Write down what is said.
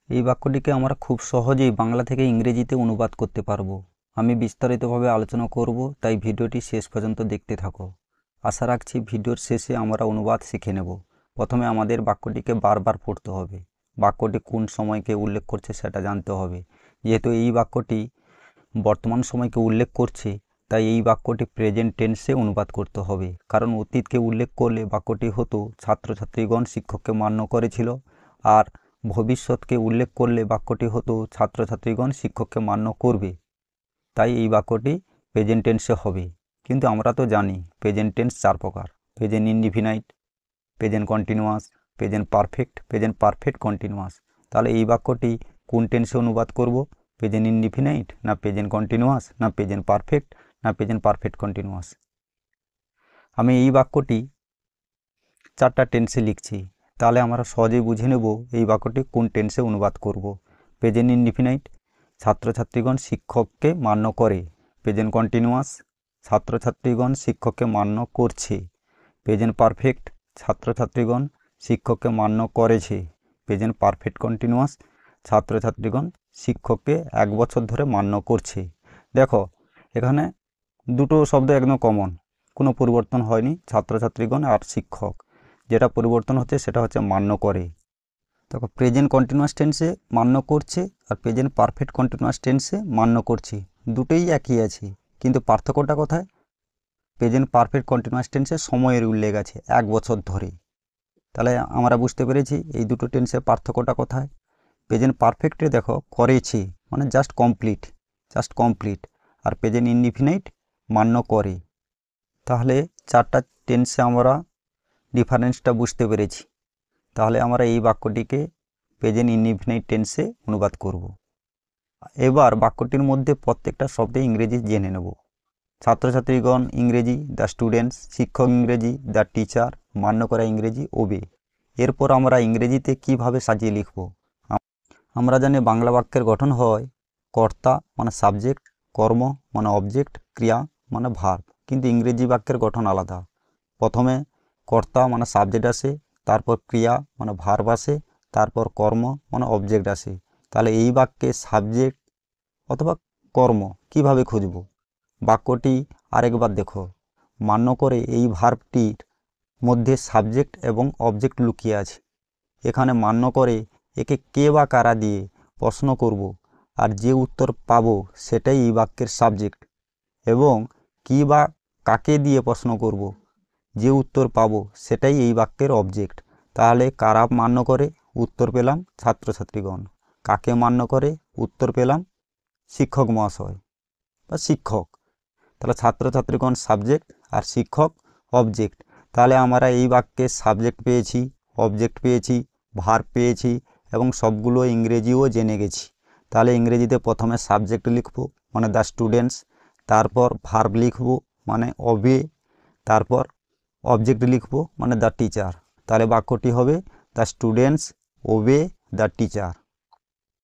এই বাক্যটিকে আমরা খুব সহজেই বাংলা থেকে ইংরেজিতে অনুবাদ করতে পারবো। আমি বিস্তারিতভাবে আলোচনা করব, তাই ভিডিওটি শেষ পর্যন্ত দেখতে থাকো। আশা রাখছি ভিডিওর শেষে আমরা অনুবাদ শিখে নেব। প্রথমে আমাদের বাক্যটিকে বারবার পড়তে হবে। বাক্যটি কোন সময়কে উল্লেখ করছে সেটা জানতে হবে। যেহেতু এই বাক্যটি বর্তমান সময়কে উল্লেখ করছে, তাই এই বাক্যটি প্রেজেন্ট টেন্সে অনুবাদ করতে হবে। কারণ অতীতকে উল্লেখ করলে বাক্যটি হতো ছাত্রছাত্রীগণ শিক্ষককে মান্য করেছিল, আর ভবিষ্যৎকে উল্লেখ করলে বাক্যটি হতো ছাত্রছাত্রীগণ শিক্ষককে মান্য করবে। তাই এই বাক্যটি প্রেজেন্ট টেন্সে হবে। কিন্তু আমরা তো জানি প্রেজেন্ট টেন্স 4 প্রকার: present indefinite, present continuous, present perfect, present perfect continuous. তাহলে এই বাক্যটি কোন টেন্সে অনুবাদ করব? প্রেজেন্ট ইনডিফিনাইট, না প্রেজেন্ট কন্টিনিউয়াস, না প্রেজেন্ট পারফেক্ট, না প্রেজেন্ট পারফেক্ট কন্টিনিউয়াস? আমি এই বাক্যটি 4টা টেন্সে লিখছি, তাহলে আমরা সহজেই বুঝে নেব এই বাক্যটি কোন টেন্সে অনুবাদ করব। প্রেজেন্ট ইনডিফিনাইট, ছাত্রছাত্রীগণ শিক্ষককে মান্য করে। প্রেজেন্ট কন্টিনিউয়াস, ছাত্রছাত্রীগণ শিক্ষককে মান্য করছে। প্রেজেন্ট পারফেক্ট, ছাত্রছাত্রীগণ শিক্ষককে মান্য করেছে। প্রেজেন্ট পারফেক্ট কন্টিনিউয়াস, ছাত্রছাত্রীগণ শিক্ষককে 1 বছর ধরে মান্য করছে। দেখো, এখানে দুটো শব্দ একদম কমন, কোনো পরিবর্তন হয়নি। ছাত্রছাত্রীগণ আর শিক্ষক, যেটা পরিবর্তন হচ্ছে সেটা হচ্ছে মান্য করে। দেখো, প্রেজেন্ট কন্টিনিউয়াস টেন্সে মান্য করছে আর প্রেজেন্ট পারফেক্ট কন্টিনিউয়াস টেন্সে মান্য করছে, দুটোই একই আছে। কিন্তু পার্থক্যটা কোথায়? প্রেজেন্ট পারফেক্ট কন্টিনিউয়াস টেন্সে সময়ের উল্লেখ আছে 1 বছর ধরে। তাহলে আমরা বুঝতে পেরেছি এই দুটো টেন্সের পার্থক্যটা কোথায়। প্রেজেন্ট পারফেক্টে দেখো করেছে মানে জাস্ট কমপ্লিট, আর প্রেজেন্ট ইনডিফিনাইট মান্য করে। তাহলে 4টা টেন্সে আমরা ডিফারেন্সটা বুঝতে পেরেছি। তাহলে আমরা এই বাক্যটিকে প্রেজেন্ট ইনডিফিনাইট টেন্সে অনুবাদ করব। এবার বাক্যটির মধ্যে প্রত্যেকটা শব্দে ইংরেজি জেনে নেব। ছাত্রছাত্রীগণ ইংরেজি দ্য স্টুডেন্টস, শিক্ষক ইংরেজি দ্য টিচার, মান্য করা ইংরেজি ওবে। এরপর আমরা ইংরেজিতে কিভাবে সাজিয়ে লিখব। আমরা জানি বাংলা বাক্যের গঠন হয় কর্তা মানে সাবজেক্ট, কর্ম মানে অবজেক্ট, ক্রিয়া মানে ভার্ব। কিন্তু ইংরেজি বাক্যের গঠন আলাদা। প্রথমে কর্তা মানে সাবজেক্ট আসে, তারপর ক্রিয়া মানে ভার্ব আসে, তারপর কর্ম মানে অবজেক্ট আসে। তাহলে এই বাক্যে সাবজেক্ট অথবা কর্ম কিভাবে খুঁজব? বাক্যটি আরেকবার দেখো। মান্য করে এই ভার্বটির মধ্যে সাবজেক্ট এবং অবজেক্ট লুকিয়ে আছে। এখানে মান্য করে একে কে বা কারা দিয়ে প্রশ্ন করব, আর যে উত্তর পাবো সেটাই এই বাক্যের সাবজেক্ট। এবং কি বা কাকে দিয়ে প্রশ্ন করব, যে উত্তর পাবো সেটাই এই বাক্যের অবজেক্ট। তাহলে কারা মান্য করে? উত্তর পেলাম ছাত্রছাত্রীগণ। কাকে মান্য করে? উত্তর পেলাম শিক্ষক মহাশয় বা শিক্ষক। তাহলে ছাত্রছাত্রীগণ সাবজেক্ট আর শিক্ষক অবজেক্ট। তাহলে আমরা এই বাক্যে সাবজেক্ট পেয়েছি, অবজেক্ট পেয়েছি, ভার্ব পেয়েছি এবং সবগুলো ইংরেজিও জেনে গেছি। তাহলে ইংরেজিতে প্রথমে সাবজেক্ট লিখব মানে দ্য স্টুডেন্টস, তারপর ভার্ব লিখব মানে ওবে, তারপর অবজেক্ট লিখব মানে দ্য টিচার। তাহলে বাক্যটি হবে দ্য স্টুডেন্টস ওবে দ্য টিচার।